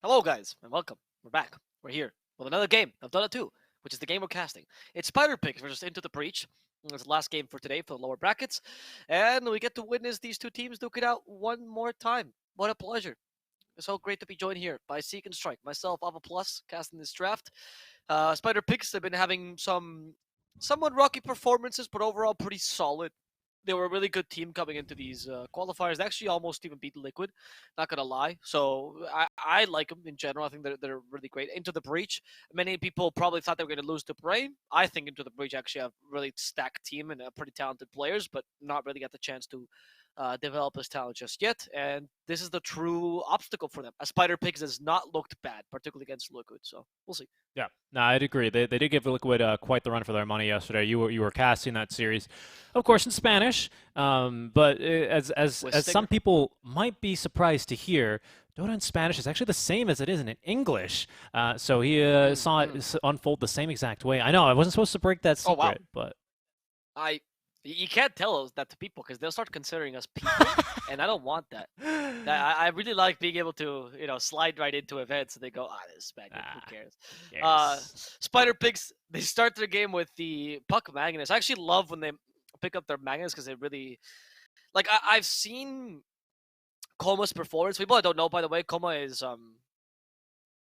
Hello, guys, and welcome. We're back. We're here with another game of Dota 2, which is the game we're casting. It's Spider Pigs versus Into the Breach. It's the last game for today for the lower brackets, and we get to witness these two teams duke it out one more time. What a pleasure. It's so great to be joined here by Seek and Strike, myself, Ava Plus, casting this draft. Spider Pigs have been having some somewhat rocky performances, but overall pretty solid. They were a really good team coming into these qualifiers. They actually almost even beat Liquid, not gonna lie. So I like them in general. I think they're really great. Into the Breach, many people probably thought they were gonna lose to Brain. I think Into the Breach actually have a really stacked team and pretty talented players, but not really got the chance to develop his talent just yet. And this is the true obstacle for them. As Spider Pigs has not looked bad, particularly against Liquid. So we'll see. Yeah, no, I'd agree. They did give Liquid quite the run for their money yesterday. You were casting that series, of course, in Spanish. But With as some Stinger. people might be surprised to hear, Dota in Spanish is actually the same as it is in English. So he saw it Mm-hmm. unfold the same exact way. I know I wasn't supposed to break that Oh wow. secret, but I you can't tell that to people because they'll start considering us people, and I don't want that. I really like being able to slide right into events and they go, this is Spaniard, who ah, cares? who cares? Spider Pigs, they start their game with the Puck Magnus. I actually love when they pick up their Magnus because they really like. I've seen Koma's performance. People I don't know, by the way, Koma is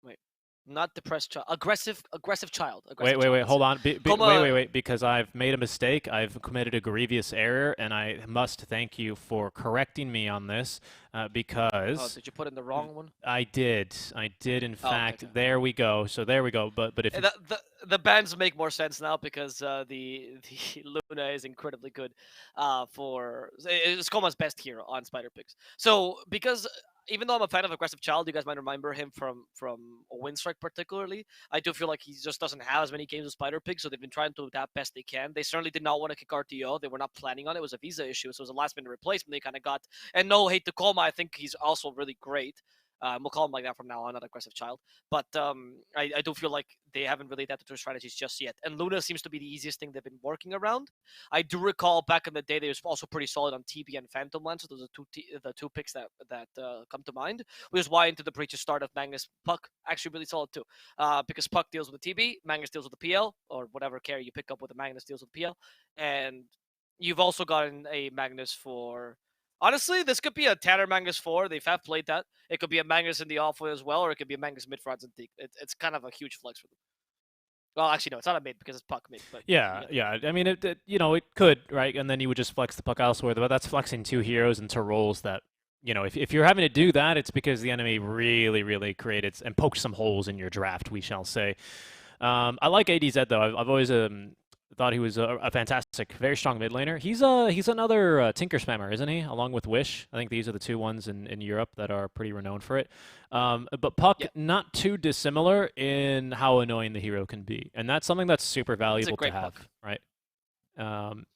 wait, not depressed child, aggressive child, Wait, aggressive wait, child. wait, That's hold it. on. Koma. Wait, because I've made a mistake. I've committed a grievous error, and I must thank you for correcting me on this, Oh, because did you put in the wrong one? I did. I did, in Oh, okay, fact. okay. There we go. So there we go. But if you, The bands make more sense now because the Luna is incredibly good. It's Koma's best hero on Spider Pigs. So because even though I'm a fan of Aggressive Child, you guys might remember him from Windstrike particularly. I do feel like he just doesn't have as many games with Spider Pigs, so they've been trying to adapt best they can. They certainly did not want to kick RTO. They were not planning on it. It was a visa issue, so it was a last minute replacement they kind of got. And no hate to Koma, I think he's also really great. We'll call him like that from now on, not Aggressive Child. But I do feel like they haven't really adapted to their strategies just yet. And Luna seems to be the easiest thing they've been working around. I do recall back in the day they was also pretty solid on TB and Phantom Lance. So those are the two picks that come to mind. Which is why Into the Breach's start of Magnus Puck actually really solid too. Because Puck deals with the TB, Magnus deals with the PL, or whatever carry you pick up with the Magnus deals with the PL. And you've also gotten a Magnus for. Honestly, this could be a Tanner Magnus 4. They have played that. It could be a Magnus in the off as well, or it could be a Magnus mid fronts and Teak. It's kind of a huge flex for them. Well, actually, no, it's not a mid because it's Puck mid, but you yeah, get the point. yeah. I mean, it could, right? And then you would just flex the puck elsewhere. But that's flexing two heroes into roles that, if you're having to do that, it's because the enemy really, really created and poked some holes in your draft, we shall say. I like ADZ though. I've always thought he was a fantastic, very strong mid laner. He's another Tinker Spammer, isn't he? Along with Wish. I think these are the two ones in Europe that are pretty renowned for it. But Puck, Yeah, not too dissimilar in how annoying the hero can be, and that's something that's super it's a valuable to great have, Puck. right? Um,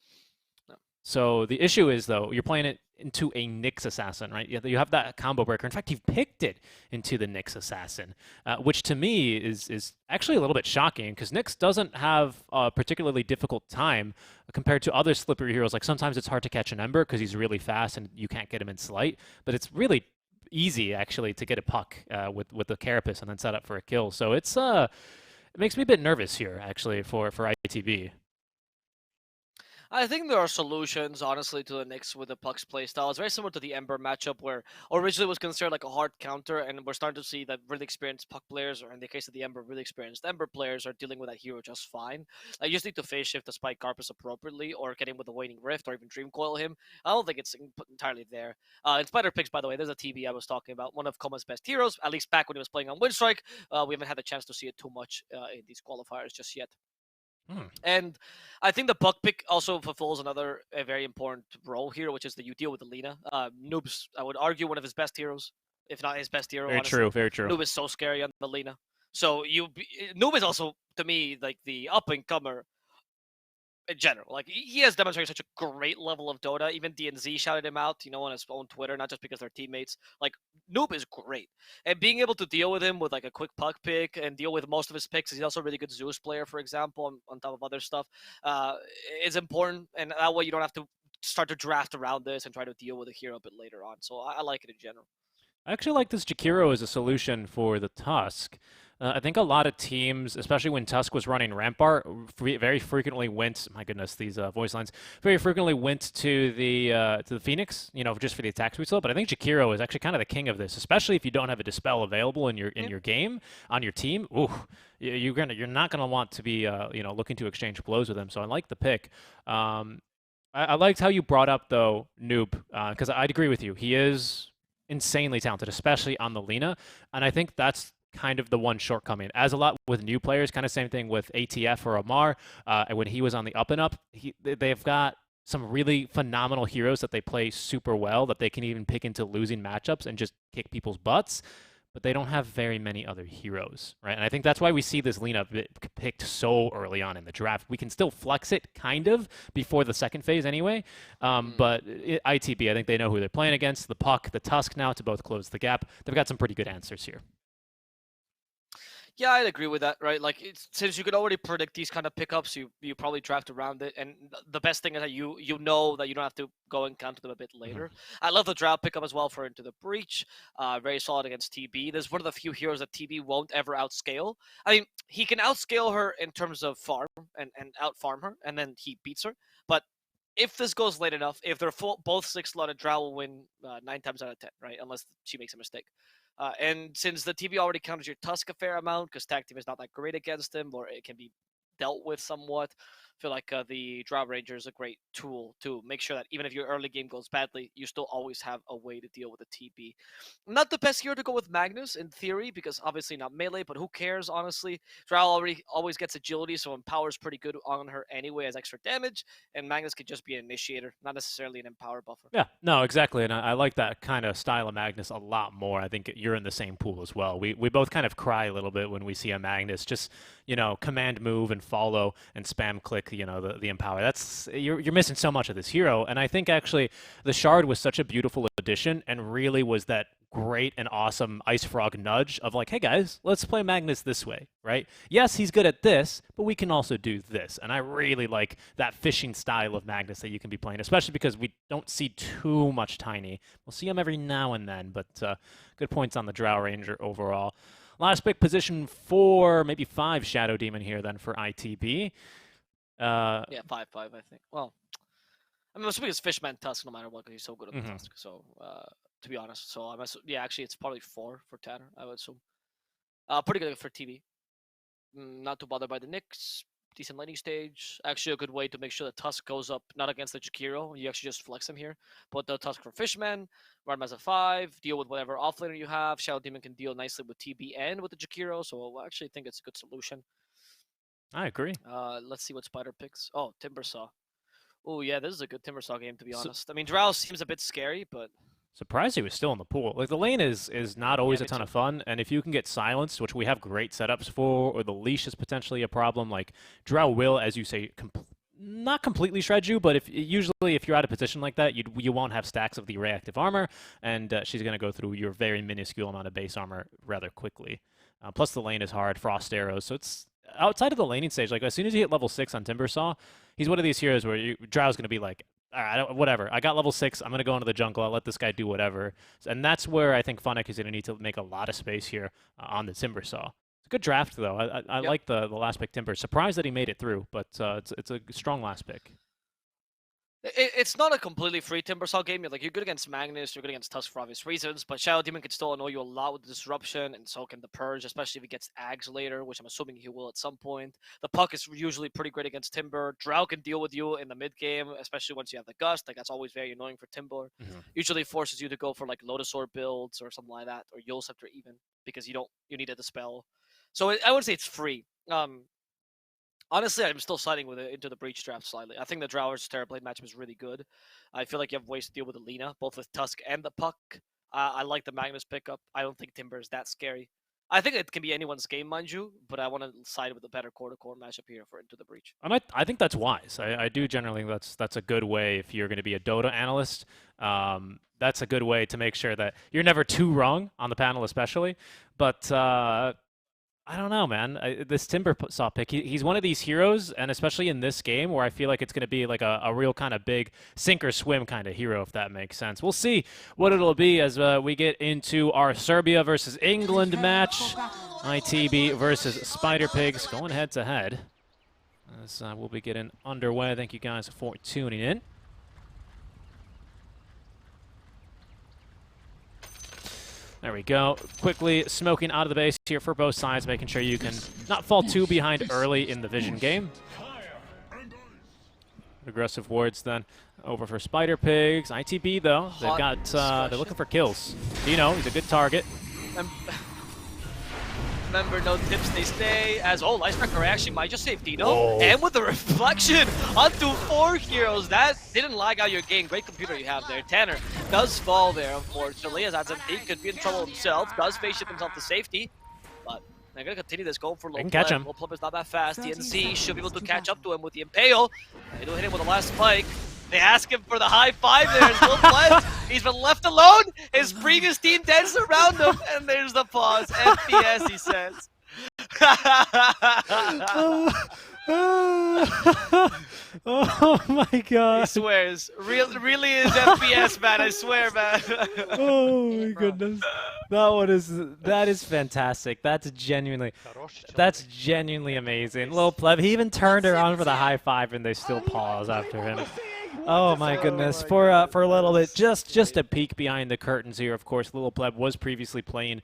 No. so the issue is though, you're playing it into a Nyx assassin, right? You have that combo breaker. In fact, you've picked it into the Nyx assassin, which to me is actually a little bit shocking because Nyx doesn't have a particularly difficult time compared to other slippery heroes. Like sometimes it's hard to catch an Ember because he's really fast and you can't get him in slight, but it's really easy actually to get a puck with the carapace and then set up for a kill. So it makes me a bit nervous here actually for ITB. I think there are solutions, honestly, to the Knicks with the Puck's playstyle. It's very similar to the Ember matchup, where originally it was considered like a hard counter, and we're starting to see that really experienced Puck players, or in the case of the Ember, really experienced Ember players, are dealing with that hero just fine. Like, you just need to phase shift the Spike Carpus appropriately, or get him with a Waning Rift, or even Dream Coil him. I don't think it's entirely there. In Spider Pigs, by the way, there's a TB I was talking about, one of Koma's best heroes, at least back when he was playing on Windstrike. We haven't had the chance to see it too much in these qualifiers just yet. Hmm. And I think the puck pick also fulfills another a very important role here, which is that you deal with Alina. Noob's, I would argue, one of his best heroes, if not his best hero, Very true. honestly. Very true. Noob is so scary on Alina. So Noob is also, to me, like the up and comer in general. Like he has demonstrated such a great level of Dota. Even DNZ shouted him out, on his own Twitter, not just because they're teammates. Like Noob is great, and being able to deal with him with like a quick puck pick and deal with most of his picks. He's also a really good Zeus player, for example, on top of other stuff. Uh, is important, and that way you don't have to start to draft around this and try to deal with a hero a bit later on. So I like it in general. I actually like this Jakiro as a solution for the Tusk. I think a lot of teams, especially when Tusk was running Rampart, very frequently went. My goodness, these voice lines very frequently went to the Phoenix, just for the attack speed slope. But I think Jakiro is actually kind of the king of this, especially if you don't have a dispel available in your Yeah. game on your team. Ooh, you're not gonna want to be looking to exchange blows with him. So I like the pick. Um, I liked how you brought up though Noob, because I'd agree with you. He is insanely talented, especially on the Lina, and I think that's kind of the one shortcoming. As a lot with new players, kind of same thing with ATF or Amar. When he was on the up and up, they've got some really phenomenal heroes that they play super well that they can even pick into losing matchups and just kick people's butts, but they don't have very many other heroes, right? And I think that's why we see this Lina picked so early on in the draft. We can still flex it kind of before the second phase anyway, Mm. but ITB, I think they know who they're playing against. The Puck, the Tusk now to both close the gap. They've got some pretty good answers here. Yeah, I'd agree with that, right? Like, since you can already predict these kind of pickups, you probably draft around it, and the best thing is that you know that you don't have to go and counter them a bit later. Mm-hmm. I love the draft pickup as well for Into the Breach. Very solid against TB. There's one of the few heroes that TB won't ever outscale. I mean, he can outscale her in terms of farm and out farm her, and then he beats her. But if this goes late enough, if they're both 6 slotted, Drow will win 9 times out of 10, right? Unless she makes a mistake. And since the TB already counters your Tusk a fair amount, because tag team is not that great against him, or it can be dealt with somewhat, I feel like the Drow Ranger is a great tool to make sure that even if your early game goes badly, you still always have a way to deal with the TB. Not the best hero to go with Magnus in theory, because obviously not melee, but who cares, honestly? Drow already always gets agility, so Empower is pretty good on her anyway as extra damage, and Magnus could just be an initiator, not necessarily an Empower buffer. Yeah, no, exactly, and I like that kind of style of Magnus a lot more. I think you're in the same pool as well. We both kind of cry a little bit when we see a Magnus just command move and follow and spam click the empower. That's you're missing so much of this hero, and I think actually the Shard was such a beautiful addition and really was that great and awesome Ice Frog nudge of like, hey guys, let's play Magnus this way, right? Yes, he's good at this, but we can also do this. And I really like that fishing style of Magnus that you can be playing, especially because we don't see too much Tiny. We'll see him every now and then, but good points on the Drow Ranger overall. Last pick, position 4, maybe 5 Shadow Demon here then for ITB. Yeah, 5-5, I think. Well, I mean, assuming it's Fishman Tusk no matter what, because he's so good at the Mhm. Tusk. So, to be honest, so yeah, actually, it's probably 4 for Tanner, I would assume. Pretty good for TB. Not too bothered by the Knicks. Decent laning stage. Actually, a good way to make sure the Tusk goes up, not against the Jakiro. You actually just flex him here. Put the Tusk for Fishman. Run him as a 5. Deal with whatever offlaner you have. Shadow Demon can deal nicely with TB and with the Jakiro. So, I actually think it's a good solution. I agree. Let's see what Spider picks. Oh, Timbersaw. Oh yeah, this is a good Timbersaw game to be So, honest. I mean, Drow seems a bit scary, but Surprised he was still in the pool. Like the lane is not yeah, always a me ton too. of fun, and if you can get silenced, which we have great setups for, or the leash is potentially a problem. Like Drow will, as you say, not completely shred you, but if usually if you're out of position like that, you won't have stacks of the reactive armor, and she's going to go through your very minuscule amount of base armor rather quickly. Plus the lane is hard, frost arrows, so it's outside of the laning stage. Like as soon as you hit level 6 on Timbersaw, he's one of these heroes where Drow's going to be like, all right, whatever. I got level 6. I'm going to go into the jungle. I'll let this guy do whatever. And that's where I think Funnick is going to need to make a lot of space here on the Timbersaw. It's a good draft, though. I Yep. like the last pick Timber. Surprised that he made it through, but it's a strong last pick. It's not a completely free Timbersaw game. You're good against Magnus, you're good against Tusk for obvious reasons, but Shadow Demon can still annoy you a lot with the disruption, and so can the Purge, especially if he gets Ags later, which I'm assuming he will at some point. The Puck is usually pretty great against Timber. Drow can deal with you in the mid game, especially once you have the Gust. Like that's always very annoying for Timber. Mm-hmm. Usually forces you to go for like Lotus Orb builds or something like that, or Yule Scepter even, because you need a dispel. So I wouldn't say it's free. Honestly, I'm still siding with it Into the Breach draft slightly. I think the Drow versus Terrorblade matchup is really good. I feel like you have ways to deal with Alina, both with Tusk and the Puck. I like the Magnus pickup. I don't think Timber is that scary. I think it can be anyone's game, mind you, but I want to side with a better core-to-core matchup here for Into the Breach. And I think that's wise. I do generally think that's a good way if you're going to be a Dota analyst. That's a good way to make sure that you're never too wrong on the panel, especially. But I don't know, man. This Timbersaw pick, he's one of these heroes, and especially in this game where I feel like it's going to be like a real kind of big sink or swim kind of hero, if that makes sense. We'll see what it'll be as we get into our Serbia versus England match. ITB versus Spider Pigs going head to head. As we'll be getting underway. Thank you guys for tuning in. There we go. Quickly smoking out of the base here for both sides, making sure you can not fall too behind early in the vision game. Aggressive wards then over for Spider Pigs. ITB though, they've got they're looking for kills. Dino, he's a good target. Remember, no tips, they stay. As nice tracker actually might just save Dino. And with the reflection onto 4 heroes, that didn't lag out your game. Great computer you have there. Tanner does fall there, unfortunately, as Azanthi could be in trouble himself. Does face ship himself to safety, but they're gonna continue this going for Low They can catch him. Low Pleb is not that fast. DNC should be able to catch up to him with the Impale. They do hit him with the last spike. They ask him for the high five there as Will Pleb. He's been left alone. His previous team dances around him, and there's the pause. FPS, he says. Oh my god. He swears. Really is FPS, man. I swear, man. Oh my goodness. That is fantastic. That's genuinely amazing. Little Pleb, he even turned around for the high five and they still pause after him. Oh my goodness. For a little bit, just a peek behind the curtains here. Of course, Little Pleb was previously playing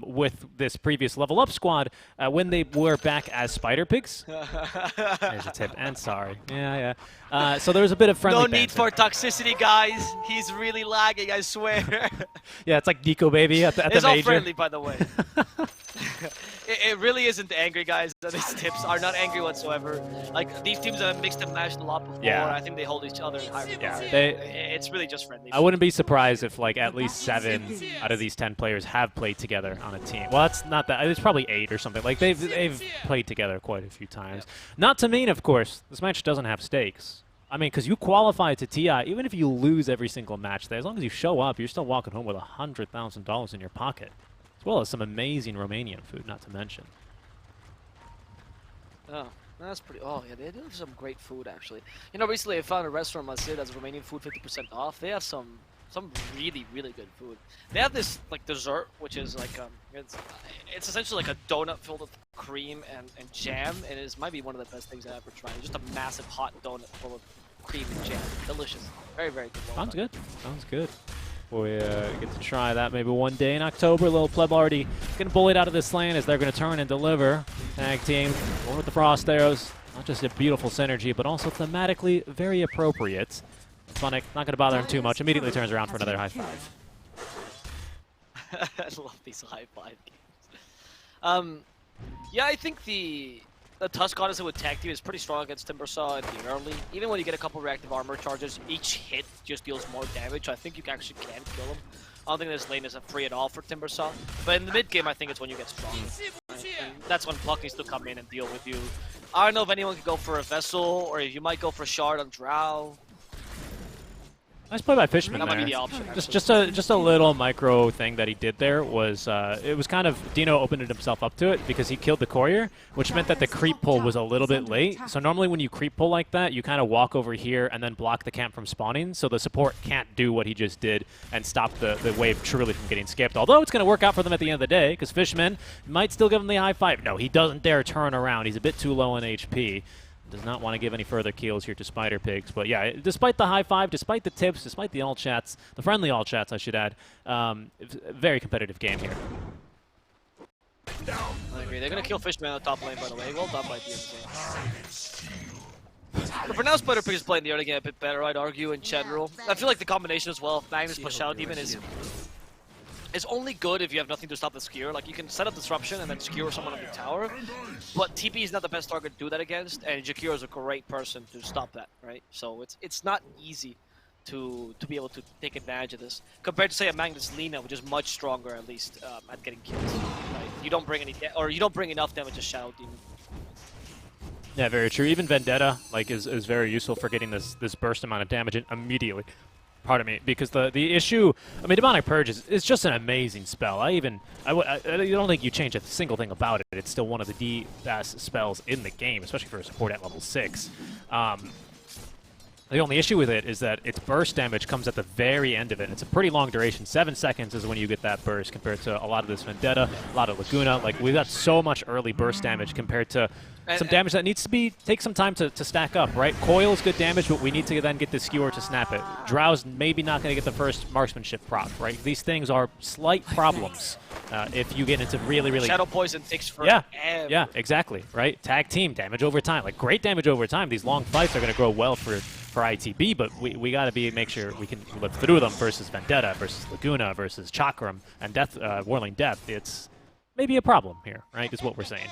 with this previous level up squad when they were back as Spider Pigs. There's a tip. And sorry. Yeah. So there was a bit of friendly No need banter. for toxicity, guys. He's really lagging, I swear. Yeah, it's like Nico Baby at the It's all major. friendly, by the way. It really isn't angry, guys. These tips are not angry whatsoever. Like, these teams have mixed and matched a lot before. Yeah. I think they hold each other in high regard. Yeah, It's really just friendly. I wouldn't be surprised if like at least 7 out of these 10 players have played together on a team. Well, that's not that. It's probably 8 or something. Like they've played together quite a few times. Not to mean, of course, this match doesn't have stakes. I mean, because you qualify to TI, even if you lose every single match there, as long as you show up, you're still walking home with $100,000 in your pocket, as well as some amazing Romanian food, not to mention. Oh, that's pretty. Oh, yeah, they do have some great food, actually. You know, recently I found a restaurant in Madrid that's Romanian food 50% off. They have some really, really good food. They have this, like, dessert, which is, like, it's essentially like a donut filled with cream and jam, and it might be one of the best things I've ever tried. Just a massive hot donut full of cream and jam. Delicious. Very, very good. Sounds good. Sounds good. We get to try that maybe one day in October. Little Pleb already getting bullied out of this lane as they're going to turn and deliver. Tag team going with the Frost Arrows. Not just a beautiful synergy, but also thematically very appropriate. Funnick, not going to bother him too much. Immediately turns around for another high five. I love these high five games. Yeah, I think the Tusk, honestly, with tag team is pretty strong against Timbersaw in the early. Even when you get a couple reactive armor charges, each hit just deals more damage. So I think you actually can kill him. I don't think this lane is free at all for Timbersaw. But in the mid game, I think it's when you get stronger. Right? And that's when Pluck needs to come in and deal with you. I don't know if anyone could go for a Vessel, or if you might go for Shard on Drow. Nice play by Fishman That might there. be the option. Just a little micro thing that he did there was it was kind of Dino opened himself up to it because he killed the courier, which meant that the creep pull was a little bit late. So normally when you creep pull like that, you kind of walk over here and then block the camp from spawning, so the support can't do what he just did and stop the wave truly from getting skipped. Although it's going to work out for them at the end of the day because Fishman might still give him the high five. No, he doesn't dare turn around. He's a bit too low in HP. Does not want to give any further kills here to Spider Pigs. But yeah, despite the high five, despite the tips, despite the all chats, the friendly all chats, I should add, very competitive game here. I agree. They're going to kill Fishman on the top lane, by the way. Well done by DMC. But for now, Spider Pig is playing the early game a bit better, I'd argue, in general. I feel like the combination as well, Magnus plus Shadow Demon is only good if you have nothing to stop the Skewer. Like, you can set up Disruption and then Skewer someone on the tower, but TP is not the best target to do that against, and Jakiro is a great person to stop that, right? So it's not easy to be able to take advantage of this, compared to, say, a Magnus Lina, which is much stronger, at least, at getting kills, right? You don't bring you don't bring enough damage to Shadow Demon. Yeah, very true. Even Vendetta is very useful for getting this burst amount of damage in immediately. Pardon me, because the issue, I mean, Demonic Purge is just an amazing spell. I don't think you change a single thing about it. It's still one of the best spells in the game, especially for a support at level 6. The only issue with it is that its burst damage comes at the very end of it. It's a pretty long duration. 7 seconds is when you get that burst compared to a lot of this Vendetta, a lot of Laguna. Like, we've got so much early burst damage compared to some damage that needs to take some time to stack up, right? Coil is good damage, but we need to then get the Skewer to snap it. Drow's maybe not going to get the first marksmanship proc, right? These things are slight problems if you get into really... Shadow Poison takes forever. Yeah, exactly, right? Tag team, damage over time. Like, great damage over time. These long fights are going to grow well for ITB, but we got to make sure we can live through them versus Vendetta, versus Laguna, versus Chakram, and Whirling Death. It's maybe a problem here, right, is what we're saying.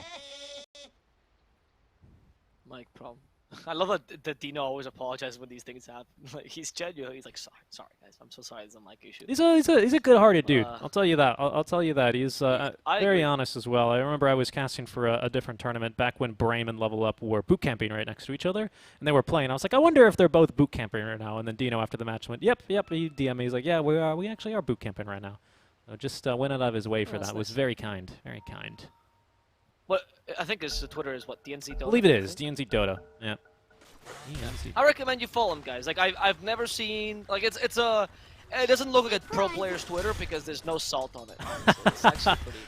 Mike, problem. I love that Dino always apologizes when these things happen. Like, he's genuine. He's like, sorry guys, I'm so sorry. It's a mic issue. He's a good-hearted dude. I'll tell you that. I'll tell you that. He's very honest as well. I remember I was casting for a different tournament back when Brame and Level Up were boot camping right next to each other, and they were playing. I was like, I wonder if they're both boot camping right now. And then Dino after the match went, yep. He DM'd me. He's like, yeah, we actually are boot camping right now. So just went out of his way for that. It was very kind, very kind. What I think is the Twitter is what DNZ Dota. I believe it is DNZ Dota. Yeah. I recommend you follow him, guys. Like I've never seen like it doesn't look like a pro player's Twitter because there's no salt on it. So it's actually pretty.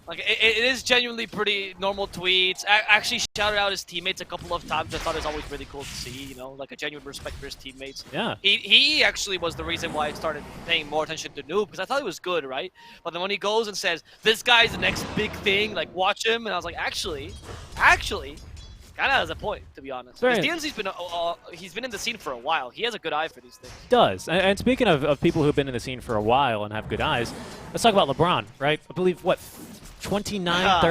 Like it is genuinely pretty normal tweets. Actually shouted out his teammates a couple of times. I thought it was always really cool to see. You know, like a genuine respect for his teammates. Yeah. He actually was the reason why I started paying more attention to Noob because I thought he was good, right? But then when he goes and says this guy's the next big thing, like watch him, and I was like, actually, kind of has a point, to be honest. Because DNZ's been he's been in the scene for a while. He has a good eye for these things. He does. And speaking of people who've been in the scene for a while and have good eyes, let's talk about LeBron, right? I believe, what, 29,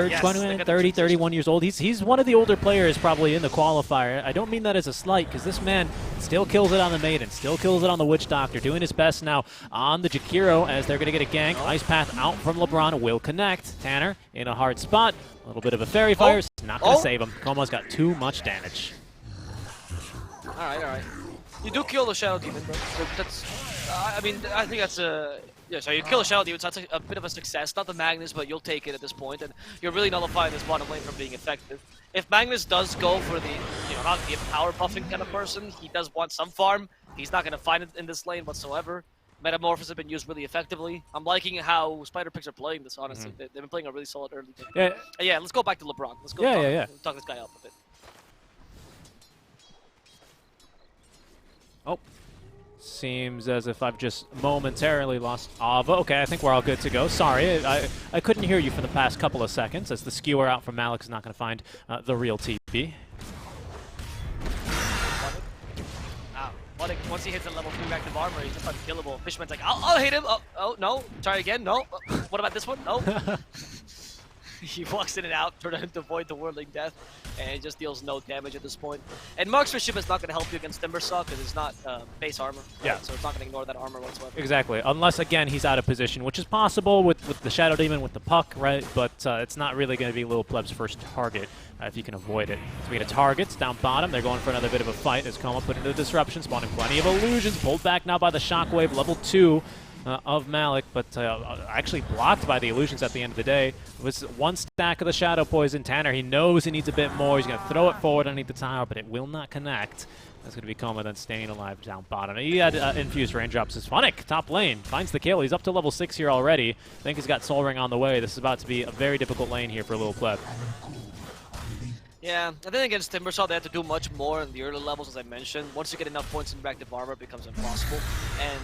30, 31 years old. He's one of the older players probably in the qualifier. I don't mean that as a slight, because this man still kills it on the Maiden, still kills it on the Witch Doctor, doing his best now on the Jakiro as they're going to get a gank. Ice Path out from LeBron will connect. Tanner in a hard spot. A little bit of a fairy fire. Not going to save him. Como's got too much damage. All right. You do kill the Shadow Demon, bro. That's, I mean, I think that's a... Yeah, so you kill a Shadow Demon, so that's a bit of a success. Not the Magnus, but you'll take it at this point, and you're really nullifying this bottom lane from being effective. If Magnus does go for the, not the power buffing kind of person, he does want some farm. He's not going to find it in this lane whatsoever. Metamorphosis has been used really effectively. I'm liking how Spider Pigzs are playing this, honestly. They've been playing a really solid early game. Yeah, let's go back to LeBron. Let's go talk this guy up a bit. Oh. Seems as if I've just momentarily lost Ava. Okay, I think we're all good to go. Sorry, I couldn't hear you for the past couple of seconds as the skewer out from Malik is not going to find the real TP. Once he hits a level 3 reactive armor, he's just unkillable. Fisherman's like, I'll hit him. Oh, no. Try again. No. What about this one? No. He walks in and out, trying to avoid the Whirling Death, and it just deals no damage at this point. And Marksmanship is not going to help you against Timbersaw because it's not base armor. Right? Yeah. So it's not going to ignore that armor whatsoever. Exactly. Unless, again, he's out of position, which is possible with the Shadow Demon with the puck, right? But it's not really going to be Little Pleb's first target if you can avoid it. So we get a targets down bottom. They're going for another bit of a fight as Coma put into the disruption, spawning plenty of illusions. Pulled back now by the Shockwave, level 2. Of Malik, but actually blocked by the illusions at the end of the day. It was one stack of the Shadow Poison. Tanner, he knows he needs a bit more. He's going to throw it forward underneath the tower, but it will not connect. That's going to be Coma then staying alive down bottom. He had infused raindrops. His Funnick, top lane, finds the kill. He's up to level 6 here already. I think he's got Soul Ring on the way. This is about to be a very difficult lane here for Little Pleb. Yeah, I think against Timbersaw they have to do much more in the early levels, as I mentioned. Once you get enough points in reactive armor, it becomes impossible. And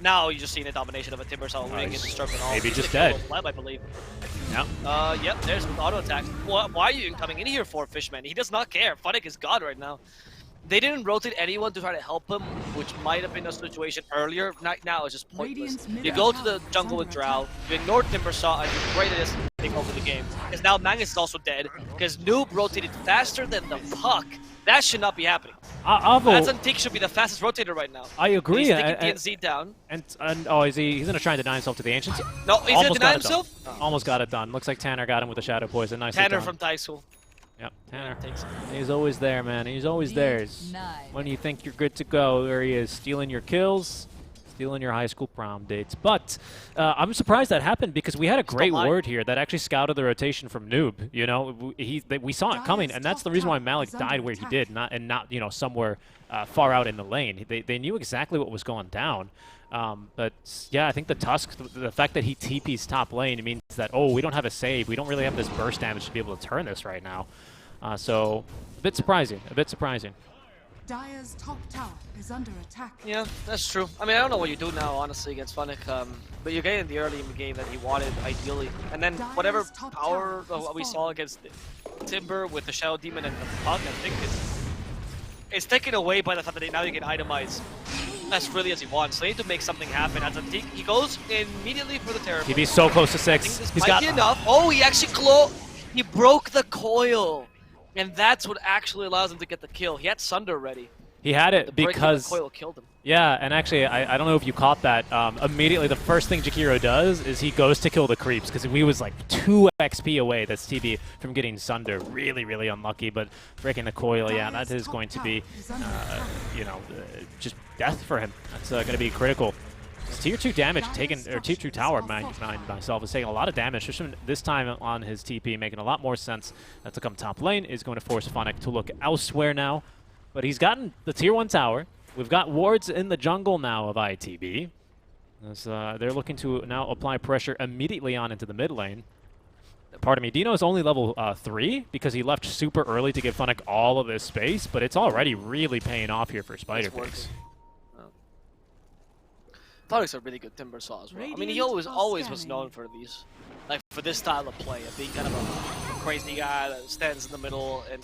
now you're just seeing a domination of a Timbersaw ring and Disturbing all. Maybe just dead. Pleb, I believe. Yep. Yep, there's an auto attack. Why are you even coming in here for, Fishman? He does not care. Funnick is God right now. They didn't rotate anyone to try to help him, which might have been a situation earlier. Right now, it's just pointless. You go to the jungle with Drow, you ignore Timbersaw, and you pray to this take over the game. Because now Magnus is also dead, because Noob rotated faster than the puck. That should not be happening. Antique should be the fastest rotator right now. I agree. He's taking DNZ down. And oh, he's going to try and deny himself to the Ancients? No, he's going to deny himself? Almost got it done. Looks like Tanner got him with the Shadow Poison. Nice. Tanner from Taisul. Yep, Tanner. Takes it. He's always there, man. He's always there. When you think you're good to go, there he is, stealing your kills, stealing your high school prom dates. But I'm surprised that happened because we had a great ward here that actually scouted the rotation from Noob. You know, we saw it coming, and that's the reason why Malik died where he did, not somewhere far out in the lane. They knew exactly what was going down. But yeah, I think the Tusk, the fact that he TP's top lane, it means that, oh, we don't have a save. We don't really have this burst damage to be able to turn this right now. So a bit surprising. Dire's top tower is under attack. Yeah, that's true. I mean, I don't know what you do now, honestly, against Funnick. But you're getting the early game that he wanted, ideally. And then whatever power we saw against Timber with the Shadow Demon and the Pug, I think it's taken away by the fact that now you can itemize as freely as he wants. So they need to make something happen. As Antique, he goes immediately for the Terror. He'd be so close to 6. I think this might be enough. Oh, he actually he broke the coil. And that's what actually allows him to get the kill. He had Sunder ready. He had it because the coil killed him. Yeah, and actually, I don't know if you caught that. Immediately, the first thing Jakiro does is he goes to kill the creeps because we was like 2 XP away. That's TB from getting Sunder. Really, really unlucky. But breaking the coil, yeah, that is going to be, just death for him. That's going to be critical. Tier 2 damage taken, or Tier 2 tower, myself, is taking a lot of damage. This time on his TP, making a lot more sense to come top lane, is going to force Funnick to look elsewhere now. But he's gotten the Tier 1 tower. We've got wards in the jungle now of ITB. As, they're looking to now apply pressure immediately on into the mid lane. Pardon me, Dino's only level 3 because he left super early to give Funnick all of this space, but it's already really paying off here for Spider Pigz. Funnick's a really good Timber Saw as well. I mean, he always was known for these, like for this style of play, of being kind of a crazy guy that stands in the middle and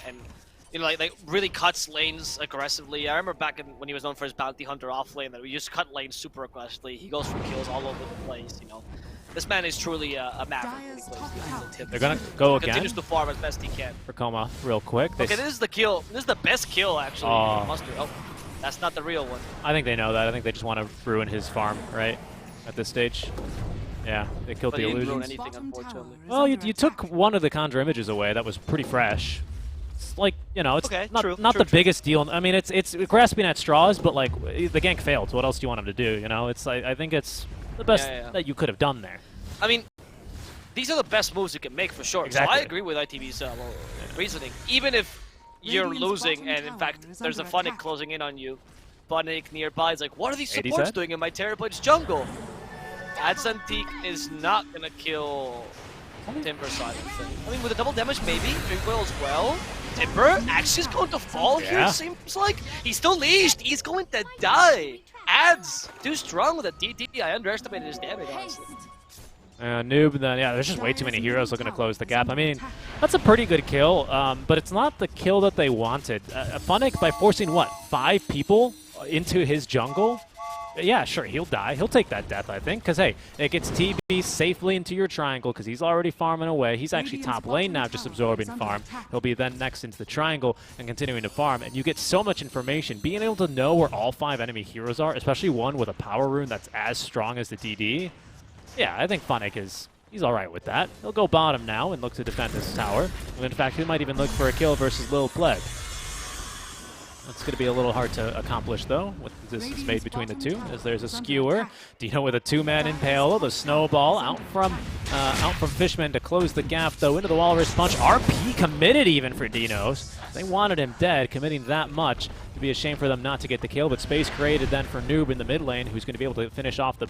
you know, like really cuts lanes aggressively. I remember back when he was known for his bounty hunter off lane that we just cut lanes super aggressively. He goes for kills all over the place. You know, this man is truly a maverick. They're gonna go again. Continues to farm as best he can. For Coma, real quick. Okay, this is the kill. This is the best kill actually. Mustard. Oh. That's not the real one. I think they know that. I think they just want to ruin his farm, right? At this stage. Yeah, they killed the illusions. Ruin anything, unfortunately. Well, you took one of the conjure images away. That was pretty fresh. It's like, you know, it's not the biggest deal. I mean, it's grasping at straws, but like the gank failed. So what else do you want him to do? You know, it's I think it's the best that you could have done there. I mean, these are the best moves you can make for sure. Exactly. So I agree with ITV's reasoning. Even if you're losing, and in fact, there's a Funnick closing in on you. Funnick nearby is like, what are these supports doing in my Terrapled's jungle? Adsantique is not gonna kill Timber side of the thing. I mean, with a double damage, maybe. Drinkwill as well. Timber actually is going to fall here, it seems like. He's still leashed. He's going to die. Ads too strong with a DD. I underestimated his damage, honestly. Noob, then yeah, there's just way too many heroes looking to close the gap. I mean, that's a pretty good kill, but it's not the kill that they wanted. Funnick, by forcing, what, 5 people into his jungle? Yeah, sure, he'll die. He'll take that death, I think, because, hey, it gets TB safely into your triangle because he's already farming away. He's actually top lane now, just absorbing farm. He'll be then next into the triangle and continuing to farm, and you get so much information. Being able to know where all 5 enemy heroes are, especially one with a power rune that's as strong as the DD, yeah, I think Funnick he's all right with that. He'll go bottom now and look to defend this tower. In fact, he might even look for a kill versus Lil Plague. That's going to be a little hard to accomplish, though, with the distance made between the two, as there's a skewer. Dino with a 2-man impale, the snowball out from Fishman to close the gap, though, into the walrus punch. RP committed even for Dinos. They wanted him dead, committing that much. It'd be a shame for them not to get the kill, but space created then for Noob in the mid lane, who's going to be able to finish off the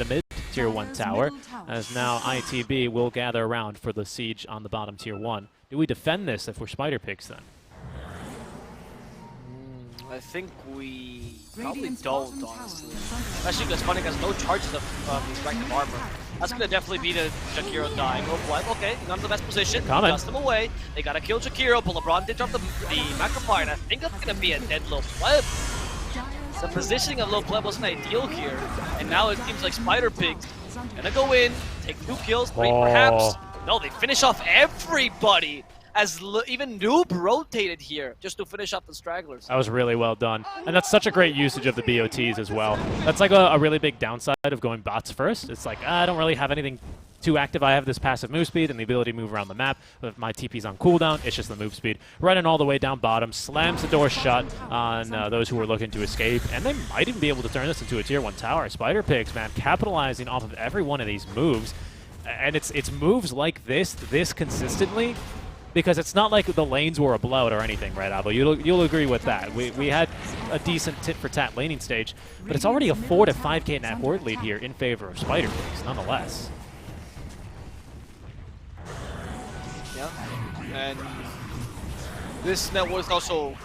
mid Tier 1 tower, as now ITB will gather around for the siege on the bottom Tier 1. Do we defend this if we're Spider Pigz then? I think we probably don't, honestly. Especially because Funnick has no charges of respective armor. That's going to definitely be the Jakiro dying. Oh, boy. Okay, not in the best position. Dust him away. They got to kill Jakiro, but LeBron did drop the Macropire, and I think that's going to be a dead Lil Pleb. The positioning of Lil Pleb wasn't ideal here, and now it seems like Spider Pigz going to go in, take 2 kills, 3 perhaps. No, they finish off everybody. As even Noob rotated here just to finish up the stragglers. That was really well done. And that's such a great usage of the BOTs as well. That's like a really big downside of going bots first. It's like, I don't really have anything too active, I have this passive move speed and the ability to move around the map. But if my TP's on cooldown, it's just the move speed. Running all the way down bottom, slams the door shut on those who are looking to escape, and they might even be able to turn this into a tier 1 tower. Spider Pigs, man, capitalizing off of every one of these moves. And it's moves like this consistently, because it's not like the lanes were a blowout or anything, right, Avo? You'll agree with that. We had a decent tit-for-tat laning stage, but it's already a 4 to 5k net ward lead here in favor of Spider Pigs, nonetheless. Yeah, and this net ward is also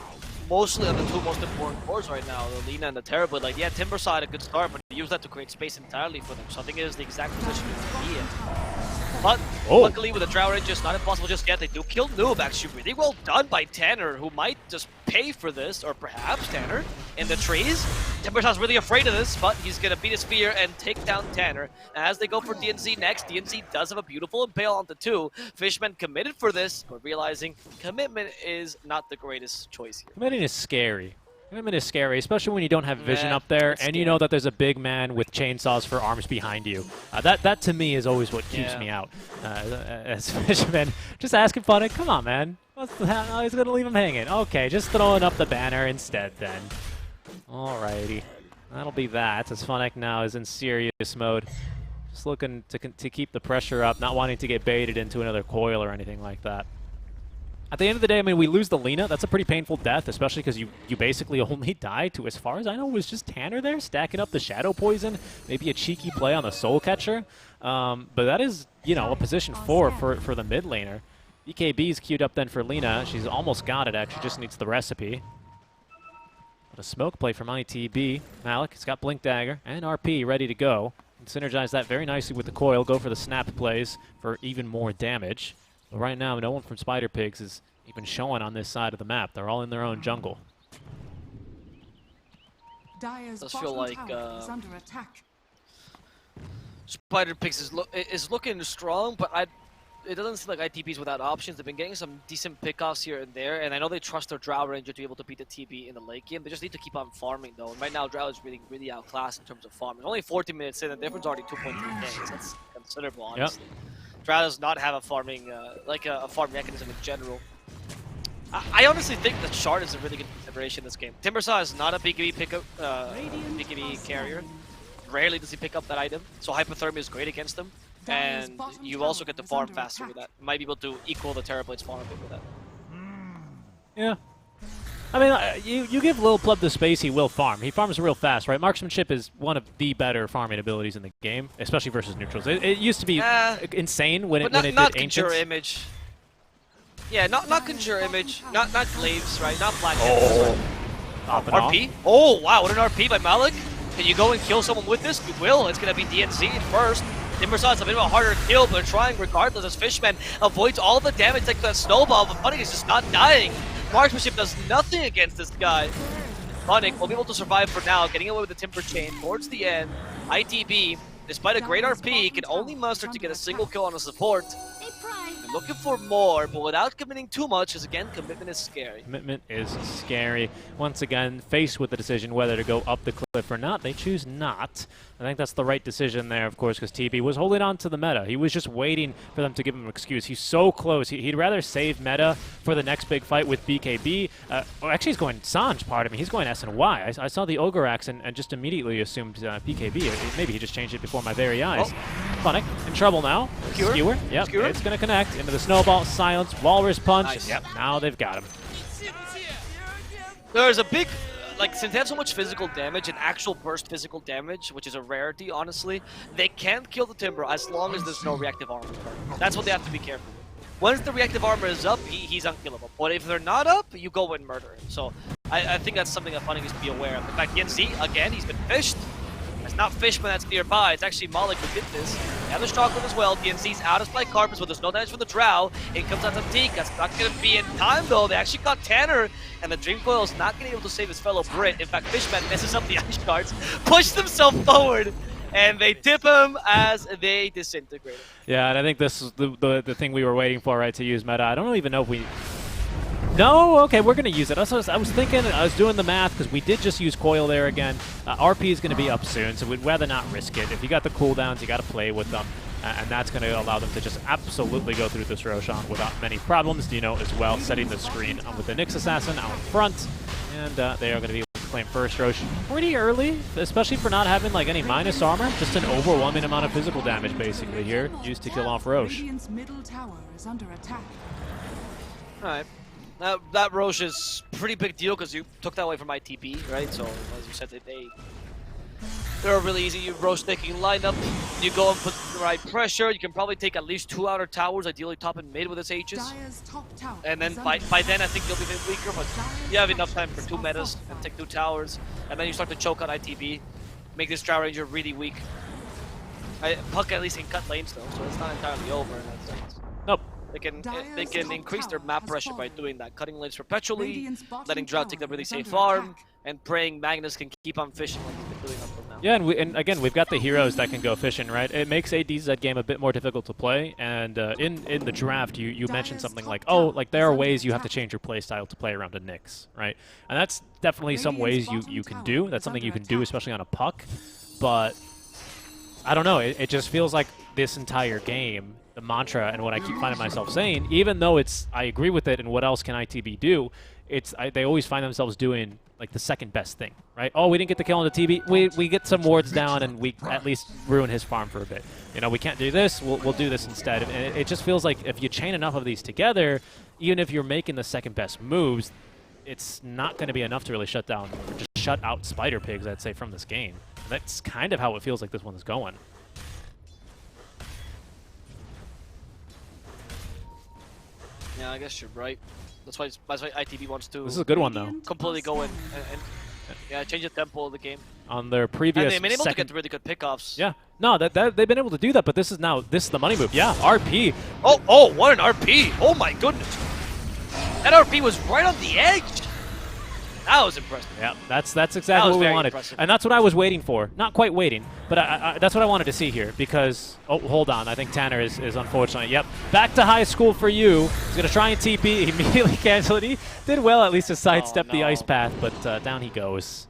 mostly on the two most important cores right now, the Lina and the Terra. But like, yeah, Timber saw had a good start, but he used that to create space entirely for them. So I think it is the exact position to be in. But luckily with the Drow Range, it's not impossible just yet. They do kill Noob, actually really well done by Tanner, who might just pay for this, or perhaps Tanner, in the trees. Timbershaw's really afraid of this, but he's going to beat his fear and take down Tanner. As they go for DNZ next, DNZ does have a beautiful impale onto 2. Fishman committed for this, but realizing commitment is not the greatest choice here. Committing is scary. Commitment is scary, especially when you don't have vision up there, and scary. you know that there's a big man with chainsaws for arms behind you. That to me is always what keeps me out. As Fishman, just asking Funnick, come on, man. What's the hell? Oh, he's going to leave him hanging. Okay, just throwing up the banner instead then. Alrighty. That'll be that, as Funnick now is in serious mode. Just looking to keep the pressure up, not wanting to get baited into another coil or anything like that. At the end of the day, I mean, we lose the Lina. That's a pretty painful death, especially because you basically only die to, as far as I know, was just Tanner there, stacking up the Shadow Poison, maybe a cheeky play on the Soul Catcher. But that is, you know, a position 4 for the mid laner. BKB's queued up then for Lina. She's almost got it, actually, just needs the recipe. But a smoke play from ITB. Malik has got Blink Dagger and RP ready to go. Can synergize that very nicely with the coil, go for the snap plays for even more damage. But right now, no one from Spider Pigs is even showing on this side of the map. They're all in their own jungle. Dire's Does feel bottom like tower is under attack. Spider Pigs is looking strong, but it doesn't seem like ITB's without options. They've been getting some decent pickoffs here and there, and I know they trust their Drow Ranger to be able to beat the TB in the late game. They just need to keep on farming, though. And right now, Drow is really outclassed in terms of farming. Only 14 minutes in, and the difference already 2.3 games. That's considerable, honestly. Yep. Drow does not have a farming, a farm mechanism in general. I honestly think that Shard is a really good consideration in this game. Timbersaw is not a BKB pickup, BKB carrier. Rarely does he pick up that item, so Hypothermia is great against him. And you also get to farm faster with that. You might be able to equal the Terrablade's farm a bit with that. Yeah. I mean, you give Lil Pleb the space, he will farm. He farms real fast, right? Marksmanship is one of the better farming abilities in the game, especially versus neutrals. It used to be insane when it did Ancients. Conjure Image. Yeah, not Conjure Image, not Glaives, right? Not Black RP? Oh, wow, what an RP by Malik. Can you go and kill someone with this? You will. It's going to be DNZ first. Timbersaw's a bit of a harder kill, but trying regardless as Fishman avoids all the damage like the snowball, but Funnick is just not dying. Marksmanship does nothing against this guy. Funnick will be able to survive for now, getting away with the Timber Chain towards the end. ITB, despite a great RP, can only muster to get a single kill on a support. They're looking for more, but without committing too much, because again, commitment is scary. Commitment is scary. Once again, faced with the decision whether to go up the cliff or not, they choose not. I think that's the right decision there, of course, because TB was holding on to the meta. He was just waiting for them to give him an excuse. He's so close. He'd rather save meta for the next big fight with BKB. Actually, he's going Sanj, pardon me. He's going SNY. I saw the Ogre Axe and just immediately assumed BKB. Maybe he just changed it before my very eyes. Funnick in trouble now. Skewer. Yep, it's going to connect into the snowball. Silence. Walrus punch. Nice. Yep, now they've got him. There's a big... since they have so much physical damage and actual burst physical damage, which is a rarity, honestly, they can't kill the Timber as long as there's no reactive armor. That's what they have to be careful with. Once the reactive armor is up, he's unkillable. But if they're not up, you go and murder him. So I think that's something that Funnick needs to be aware of. In fact, DNC, again, he's been fished. It's not Fishman that's nearby, it's actually Malik who did this. They have the Shockwave as well. DNC's out of Spike Carpets, but there's no damage from the Drow. In comes out of Teak. That's not going to be in time, though. They actually got Tanner, and the Dream Coil is not going to be able to save his fellow Brit. In fact, Fishman messes up the Ice Shards, push themselves forward, and they tip him as they disintegrate. Yeah, and I think this is the thing we were waiting for, right, to use meta. I don't even know if we... No? Okay, we're going to use it. I was thinking, I was doing the math, because we did just use Coil there again. RP is going to be up soon, so we'd rather not risk it. If you got the cooldowns, you got to play with them. and that's going to allow them to just absolutely go through this Roshan without many problems. Dino as well setting the screen with the Nyx Assassin out front, and they are going to be able to claim first Rosh pretty early, especially for not having like any minus armor. Just an overwhelming amount of physical damage basically here, used to kill off Rosh. Radiant's middle tower is under attack. All right. That Roche is pretty big deal because you took that away from ITB, right? So as you said, they're really easy. You Roche taking lineup, you go and put the right pressure. You can probably take at least 2 outer towers, ideally top and mid with its H's. Dire's top tower And then is by under then I think you'll be a bit weaker, but you have enough time for 2 metas and take 2 towers, and then you start to choke on ITB, make this Drow Ranger really weak. Puck at least can cut lanes though, so it's not entirely over in that sense. Nope. They can increase their map pressure by doing that, cutting lanes perpetually, Radiant's bottom letting Drow tower take the really is safe under farm, attack. and praying Magnus can keep on fishing like he's been doing up till now. Yeah, and again, we've got the heroes that can go fishing, right? It makes ADZ game a bit more difficult to play, and in the draft, you mentioned something like, oh, like there are ways you have to change your playstyle to play around a Nyx, right? And that's definitely some ways you can do. That's something you can do, especially on a puck, but I don't know, it just feels like this entire game, the mantra and what I keep finding myself saying, even though I agree with it and what else can ITB do, they always find themselves doing like the second best thing, right? Oh, we didn't get the kill on the TB. We get some wards down and we at least ruin his farm for a bit. You know, we can't do this. We'll do this instead. And it just feels like if you chain enough of these together, even if you're making the second best moves, it's not going to be enough to really shut down or just shut out Spider Pigs, I'd say, from this game. And that's kind of how it feels like this one is going. Yeah, I guess you're right. That's why ITB wants to This is a good one, though. completely go in and yeah, change the tempo of the game. On their previous And they've been able to second... get really good pickoffs. Yeah. No, that they've been able to do that, but this is the money move. Yeah, RP. Oh, what an RP! Oh my goodness! That RP was right on the edge! That was impressive. Yeah, that's exactly what we wanted. Impressive. And that's what I was waiting for. Not quite waiting, but that's what I wanted to see here because... Oh, hold on. I think Tanner is unfortunate. Yep. Back to high school for you. He's going to try and TP. He immediately canceled it. He did well at least to sidestep the ice path, but down he goes.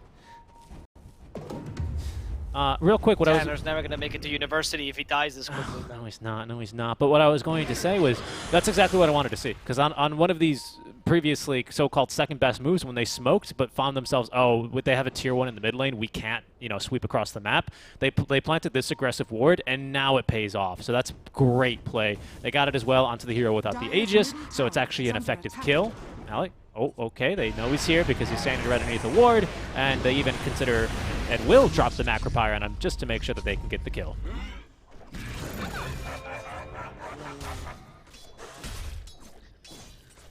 Real quick, what Tanner's never going to make it to university if he dies this quickly. No, he's not. No, he's not. But what I was going to say was that's exactly what I wanted to see. Because on one of these previously so-called second-best moves, when they smoked but found themselves, oh, would they have a tier 1 in the mid lane? We can't, sweep across the map. They planted this aggressive ward, and now it pays off. So that's great play. They got it as well onto the hero without the Aegis, so it's actually an effective kill. Alec. Oh, okay, they know he's here because he's standing right underneath the ward, and they even consider and will drop the Macropyre on him just to make sure that they can get the kill.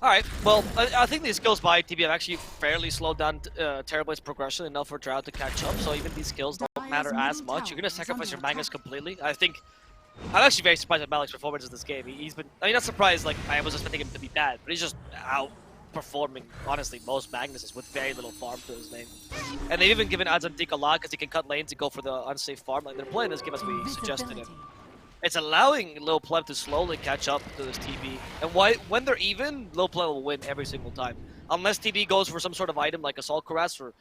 Alright, well, I think these skills by ITB have actually fairly slowed down Terrorblade's progression enough for Drow to catch up, so even these skills don't matter as much. You're going to sacrifice your Magnus completely. I'm actually very surprised at Malik's performance in this game. He's been, not surprised, like, I was expecting him to be bad, but he's just outperforming, honestly, most Magnuses with very little farm to his name. And they've even given Adzantik a lot because he can cut lanes and go for the unsafe farm. Like, they're playing this game as we suggested it. It's allowing Lil Pleb to slowly catch up to this TB. And when they're even, Lil Pleb will win every single time. Unless TB goes for some sort of item like Assault Cuirass, or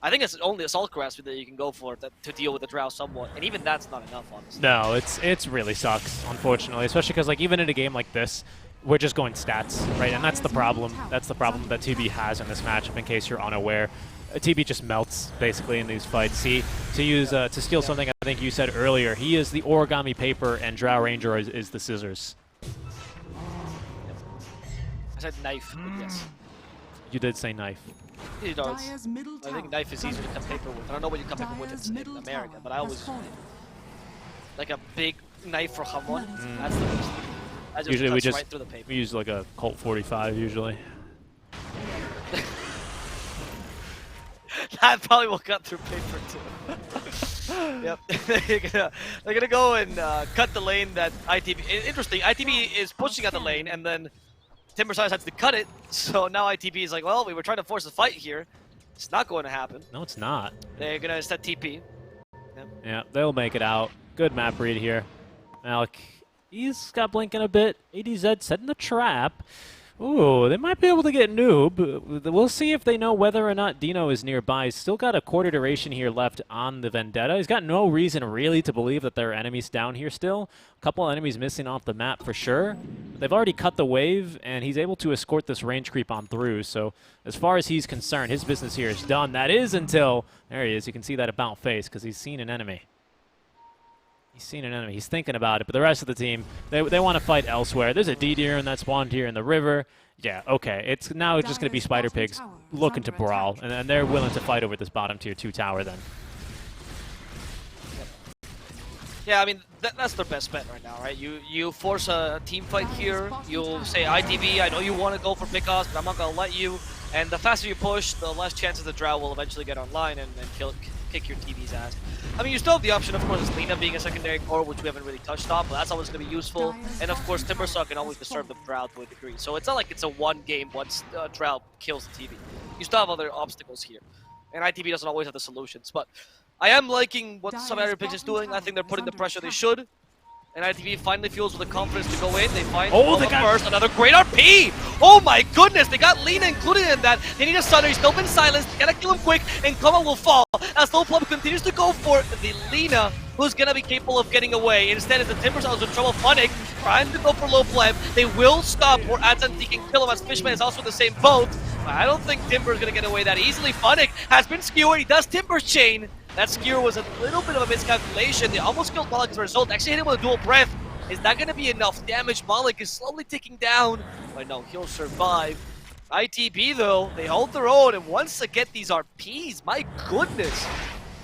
I think it's only Assault Cuirass that you can go for to deal with the Drow somewhat. And even that's not enough, honestly. No, it's really sucks, unfortunately. Especially because, like, even in a game like this, we're just going stats, right? And that's the problem. That's the problem that TB has in this matchup, in case you're unaware. TB just melts, basically, in these fights. See, to steal something I think you said earlier, he is the origami paper and Drow Ranger is the scissors. I said knife, but yes. You did say knife. He does. I think knife is easier to cut paper with. I don't know what you cut paper with in America, but I always... Like a big knife for Hamon. That's the best. Usually right through the paper. we use like a Colt 45 usually. That probably will cut through paper too. Yep. they're gonna go and cut the lane that ITB. Interesting. ITB is pushing out the lane, and then Timbersize has to cut it. So now ITB is like, well, we were trying to force a fight here. It's not going to happen. No, it's not. They're gonna set TP. Yep. Yeah, they'll make it out. Good map read here. Malik, he's got blinking a bit. ADZ setting the trap. Ooh, they might be able to get Noob. We'll see if they know whether or not Dino is nearby. He's still got a quarter duration here left on the Vendetta. He's got no reason really to believe that there are enemies down here still. A couple of enemies missing off the map for sure. They've already cut the wave, and he's able to escort this range creep on through. So as far as he's concerned, his business here is done. That is until, there he is, you can see that about face because he's seen an enemy. He's seen an enemy. He's thinking about it, but the rest of the team, they want to fight elsewhere. There's a D-Deer that spawned here in the river. Yeah, okay. It's now just going to be Spider Pigs looking to brawl, and they're willing to fight over this bottom tier 2 tower then. Yeah, I mean, that's their best bet right now, right? You force a team fight here. You'll say, ITB, I know you want to go for Pigzs, but I'm not going to let you. And the faster you push, the less chances the Drow will eventually get online and kick your TV's ass. I mean, you still have the option, of course, of Lina being a secondary core, which we haven't really touched on, but that's always going to be useful. And of course, Timbersaw can always disturb the Drow to a degree. So it's not like it's a one game once Drow kills the TV. You still have other obstacles here. And ITB doesn't always have the solutions. But I am liking what Spider Pigs is doing. I think they're putting the pressure they should. And ITV finally feels with the confidence to go in. They find they got first, another great RP! Oh my goodness, they got Lina included in that. They need a stunner, he's still been silenced, they gotta kill him quick, and Koma will fall. As Low Pleb continues to go for the Lina, who's gonna be capable of getting away. Instead, as the Timbersaw is in trouble, Funnick trying to go for Low Pleb. They will stop, or Ansanti can kill him, as Fishman is also in the same boat. But I don't think Timber is gonna get away that easily. Funnick has been skewered, he does Timber's chain. That skewer was a little bit of a miscalculation. They almost killed Malik as a result, actually hit him with a dual breath. Is that going to be enough damage? Malik is slowly ticking down. But no, he'll survive. ITB, though, they hold their own. And once they get these RPs, my goodness,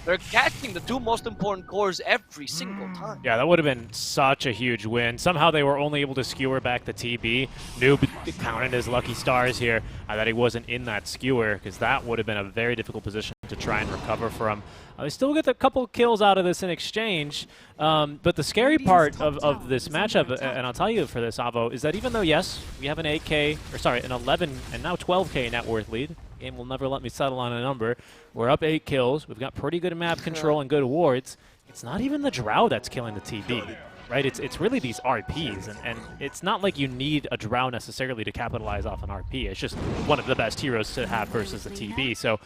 they're catching the two most important cores every single time. Yeah, that would have been such a huge win. Somehow they were only able to skewer back the TB. Noob counted his lucky stars here that he wasn't in that skewer, because that would have been a very difficult position to try and recover from. They still get a couple kills out of this in exchange, but the scary part of this matchup, and I'll tell you for this, Avo, is that even though, yes, we have an 8K, or sorry, an 11 and now 12K net worth lead, the game will never let me settle on a number, we're up 8 kills, we've got pretty good map control and good wards, it's not even the Drow that's killing the TB. Right, it's really these RPs, and it's not like you need a Drow necessarily to capitalize off an RP. It's just one of the best heroes to have versus a TB. So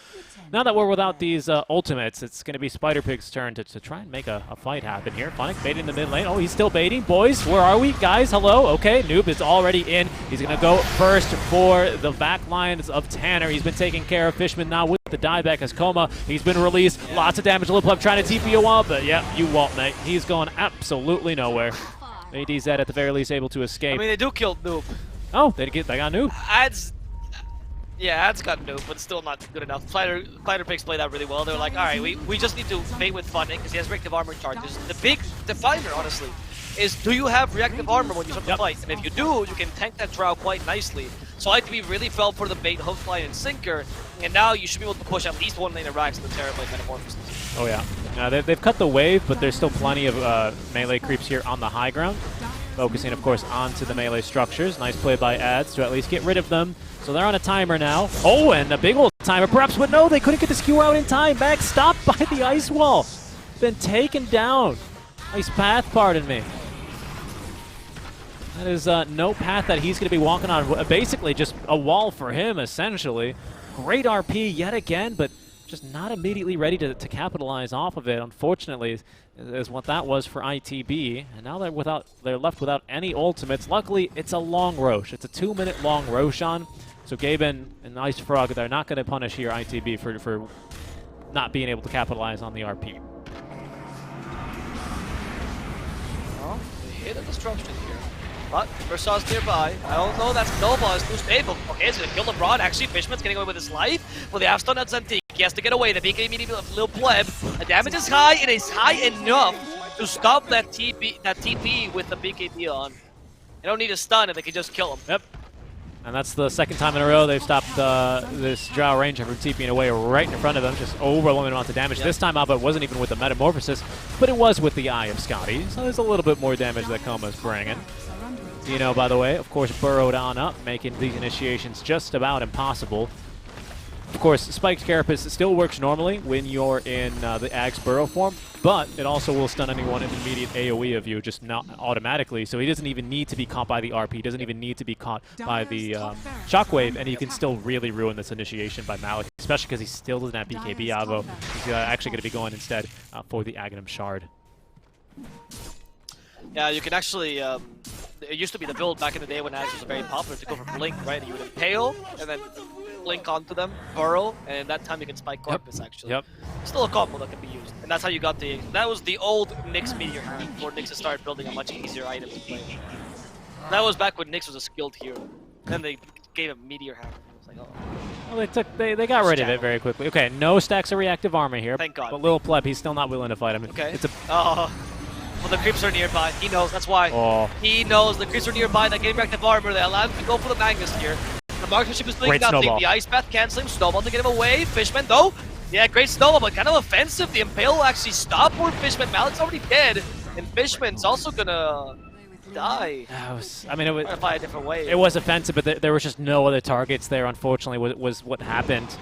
now that we're without these ultimates, it's going to be Spider Pig's turn to try and make a fight happen here. Funnick baiting the mid lane. Oh, he's still baiting. Boys, where are we? Guys, hello? Okay, Noob is already in. He's going to go first for the back lines of Tanner. He's been taking care of Fishman now with the dieback as Koma. He's been released. Lots of damage. Liplep trying to TP you up, but yeah, you won't, mate. He's going absolutely nowhere. ADZ at the very least able to escape. I mean, they do kill Noob. Oh, they got Noob. Ad's got Noob, but still not good enough. Spider Pigs play that really well. They're like, alright, we just need to bait with Funnick because he has reactive armor charges. The big definer, honestly, is do you have reactive armor when you start to fight? And if you do, you can tank that Drow quite nicely. So ITB really fell for the bait, hook, line, and sinker, and now you should be able to push at least one lane of Rax in the Terrorblade Metamorphosis. Oh yeah. They've cut the wave, but there's still plenty of melee creeps here on the high ground. Focusing, of course, onto the melee structures. Nice play by Ads to at least get rid of them. So they're on a timer now. Oh, and a big old timer, perhaps, but no, they couldn't get the skewer out in time. Back stopped by the ice wall. Been taken down. Ice path, pardon me. That is no path that he's going to be walking on. Basically just a wall for him, essentially. Great RP yet again, but just not immediately ready to capitalize off of it, unfortunately, is what that was for ITB. And now they're left without any ultimates. Luckily, it's a long Rosh. It's a 2-minute long Roshan. So Gaben and Ice Frog, they're not going to punish here ITB for not being able to capitalize on the RP. Well, they hit a destruction here. But Versaw's nearby. I don't know, that's Nova is too stable. Okay, it's gonna kill LeBron. Actually, Fishman's getting away with his life. Well, they have stun at Zantique. He has to get away. The BK immediately of Lil Pleb. The damage is high, and it's high enough to stop that TP with the BKB on. They don't need a stun, and they can just kill him. Yep. And that's the second time in a row they've stopped this Drow Ranger from TPing away right in front of them. Just overwhelming amount of damage. Yep. This time out, but it wasn't even with the Metamorphosis, but it was with the Eye of Scotty. So there's a little bit more damage that Koma's bringing. Dino, by the way, of course, burrowed on up, making these initiations just about impossible. Of course, Spiked Carapace still works normally when you're in the Ag's Burrow form, but it also will stun anyone in immediate AoE of you, just not automatically. So he doesn't even need to be caught by the RP, doesn't even need to be caught by the Shockwave, and he can still really ruin this initiation by Malik, especially because he still doesn't have BKB Avo. He's actually going to be going instead for the Aghanim Shard. Yeah, you can actually, it used to be the build back in the day when Ags was very popular to go for Blink, right? You would impale, and then Blink onto them, Burrow, and that time you can spike Corpus, actually. Yep. Still a combo that can be used. And that's how you got the, that was the old Nyx Meteor Hammer, before Nyx started building a much easier item to play. That was back when Nyx was a skilled hero. Then they gave him Meteor Hammer. It was like, oh. Well, they got rid of it very quickly. Okay, no stacks of reactive armor here. Thank God. But Lil Pleb, he's still not willing to fight him. Okay. It's a Well, the creeps are nearby. He knows, that's why. Oh. He knows the creeps are nearby. They gave reactive armor. They allowed him to go for the Magnus here. The marksmanship is doing Great nothing. snowball. The Ice Path canceling. Snowball to get him away. Fishman, though. Yeah, great snowball, but kind of offensive. The Impale will actually stop for Fishman. Malik's already dead. And Fishman's also gonna die. I mean, it was, Trying to find a different way. it was offensive, but there was just no other targets there, unfortunately, was what happened.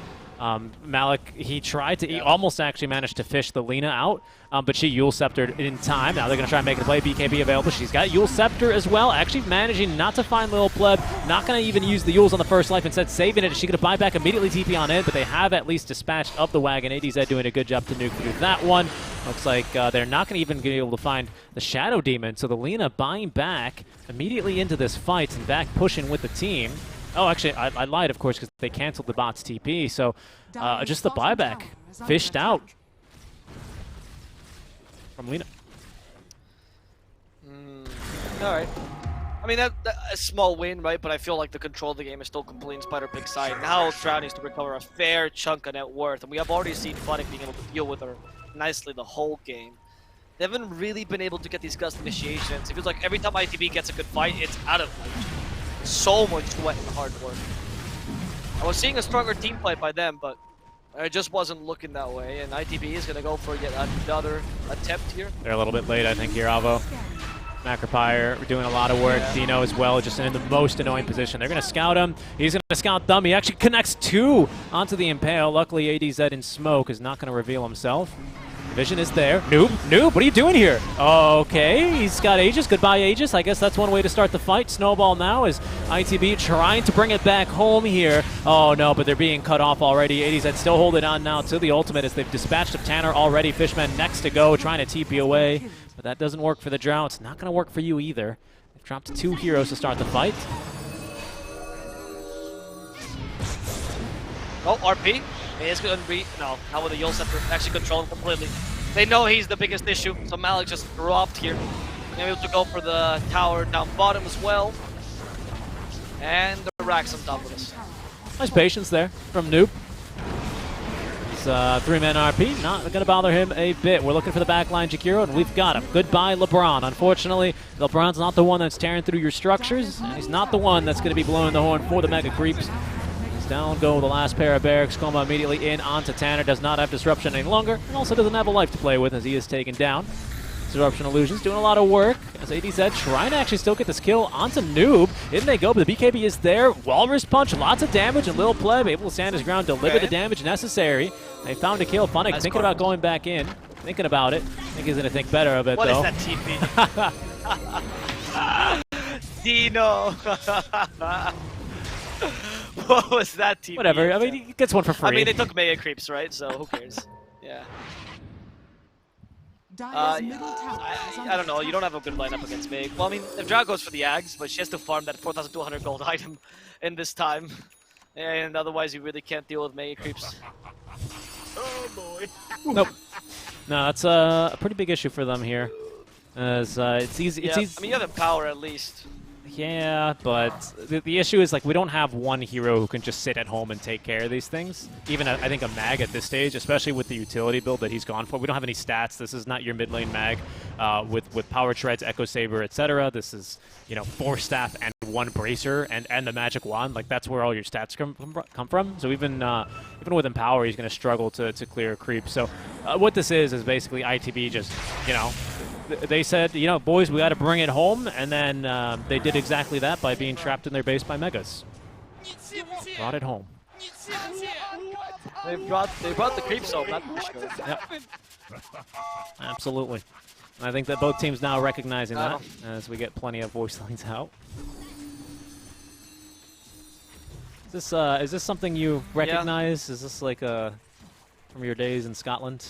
Malik, he tried to, he almost actually managed to fish the Lina out, but she Yule Sceptered in time. Now they're going to try and make a play. BKB available. She's got Yule Scepter as well, actually managing not to find Lil Pleb, not going to even use the Yules on the first life, instead saving it. She's going to buy back immediately TP on it, but they have at least dispatched of the wagon. ADZ doing a good job to nuke through that one. Looks like they're not going to even be able to find the Shadow Demon, so the Lina buying back immediately into this fight and back pushing with the team. Oh, actually, I lied, of course, because they canceled the bot's TP, so just the buyback fished out from Lina. Alright. I mean, that's a small win, right? But I feel like the control of the game is still completely in Spider Pig's side. Now Drow needs to recover a fair chunk of net worth, and we have already seen Funnick being able to deal with her nicely the whole game. They haven't really been able to get these gust initiations. It feels like every time ITB gets a good fight, it's out of like, so much sweat and hard work. I was seeing a stronger team play by them, but it just wasn't looking that way. And ITB is going to go for yet another attempt here. They're a little bit late, I think, here, Avo. Macropire doing a lot of work. Yeah. Dino as well, just in the most annoying position. They're going to scout him. He's going to scout them. He actually connects two onto the Impale. Luckily, ADZ in smoke is not going to reveal himself. Vision is there. Noob, what are you doing here? Okay, he's got Aegis. Goodbye, Aegis. I guess that's one way to start the fight. Snowball now is ITB trying to bring it back home here. Oh no, but they're being cut off already. ADZ still holding on now to the ultimate as they've dispatched of Tanner already. Fishman next to go, trying to TP away. But that doesn't work for the Drow. It's not going to work for you either. They've dropped two heroes to start the fight. Oh, RP. He is going to be, no, not with the Yule Scepter. Actually control him completely. They know he's the biggest issue, so Malik just dropped here. Maybe able to go for the tower down bottom as well. And the racks on top of this. Nice patience there from Noob. It's three-man RP, not going to bother him a bit. We're looking for the backline Jakiro, and we've got him. Goodbye, LeBron. Unfortunately, LeBron's not the one that's tearing through your structures, and he's not the one that's going to be blowing the horn for the Mega Creeps. Down go the last pair of barracks. Coma immediately in onto Tanner. Does not have Disruption any longer. And also doesn't have a life to play with as he is taken down. Disruption Illusions doing a lot of work. As ADZ trying to actually still get this kill onto Noob. In they go, but the BKB is there. Walrus Punch, lots of damage. And Lil Pleb able to stand his ground, deliver the damage necessary. They found a kill. Funnick Nice thinking about going back in. Thinking about it. I think he's going to think better of it, What though. is that TP? Dino! What was that TP? Whatever. I mean, he gets one for free. I mean, they took Mega Creeps, right? So who cares? Yeah. Dire's middle tower is I don't know. You don't have a good lineup against Meg. Well, I mean, if Drow goes for the Ags, but she has to farm that 4,200 gold item in this time. And otherwise, you really can't deal with Mega Creeps. Oh boy. Nope. No, that's a pretty big issue for them here. As it's easy. It's Yeah, easy. I mean, you have Empower at least. Yeah, but the issue is, like, we don't have one hero who can just sit at home and take care of these things. Even, I think, a mag at this stage, especially with the utility build that he's gone for. We don't have any stats. This is not your mid lane mag with Power Treads, Echo Saber, etc. This is, 4 staff and 1 bracer and the magic wand. Like, that's where all your stats come from. So even with Empower, he's going to struggle to clear creep. So what this is basically ITB just, they said, boys, we got to bring it home, and then they did exactly that by being trapped in their base by Megas. Brought it home. They brought the creeps home, not the sugar. Yep. Absolutely. And I think that both teams now recognizing that as we get plenty of voice lines out. Is this something you recognize? Yeah. Is this like from your days in Scotland?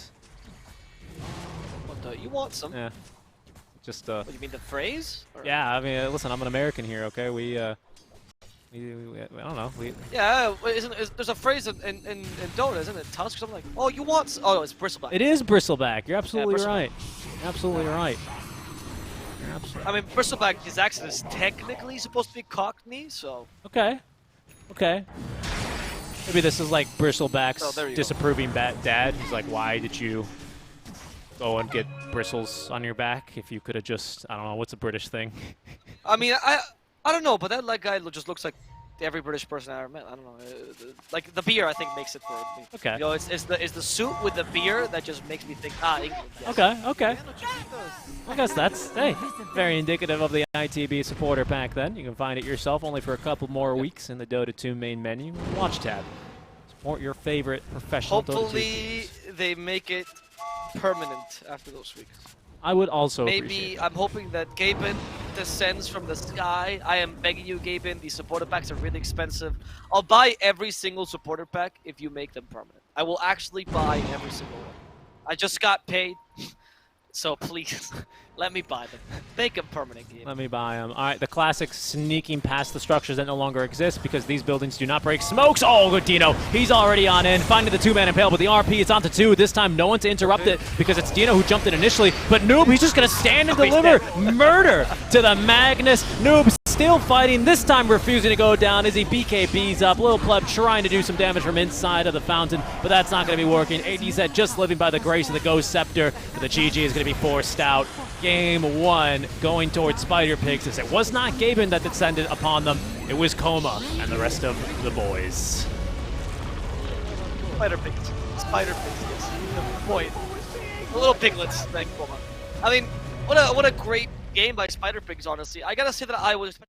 What, you want some? Yeah. Just What, you mean the phrase? Or? Yeah, I mean, listen, I'm an American here, okay? We I don't know. Yeah, there's a phrase in Dota, isn't it? Tusk or something like, oh, you want... Oh, no, it's Bristleback. It is Bristleback. You're absolutely Bristleback. right. You're absolutely right. You're absolutely I mean, Bristleback, his accent is technically supposed to be Cockney, so... Okay. Okay. Maybe this is like Bristleback's disapproving dad. He's like, why did you go and get bristles on your back if you could have just... I don't know, what's a British thing? I mean, I don't know, but that like guy just looks like every British person I ever met. I don't know. Like the beer, I think makes it for me. Okay. You know, it's the suit with the beer that just makes me think, England. Yes. Okay. Okay. I guess that's very indicative of the ITB supporter pack. Then you can find it yourself only for a couple more weeks in the Dota 2 main menu. Watch tab. Support your favorite professional. Hopefully they make it permanent after those weeks. I would also maybe I'm hoping that Gaben descends from the sky. I am begging you, Gaben. These supporter packs are really expensive. I'll buy every single supporter pack if you make them permanent. I will actually buy every single one. I just got paid, so please let me buy them. Make them permanent, Gaben. Let me buy them. All right, the classic sneaking past the structures that no longer exist because these buildings do not break. Smokes! Oh, good Dino. He's already on in, finding the two-man impale, but the RP is onto two. This time, no one to interrupt it because it's Dino who jumped in initially. But Noob, he's just going to stand and deliver murder to the Magnus. Noob still fighting, this time refusing to go down as he BKBs up. Little Pleb trying to do some damage from inside of the fountain, but that's not going to be working. AD said just living by the grace of the Ghost Scepter, but the GG is going to be forced out. Game 1 going towards Spider Pigzs. It was not Gaben that descended upon them. It was Coma and the rest of the boys. Spider Pigzs. Spider Pigzs, yes. The point. The little piglets, thank Coma. I mean, what a great game by Spider Pigzs, honestly. I gotta say that I was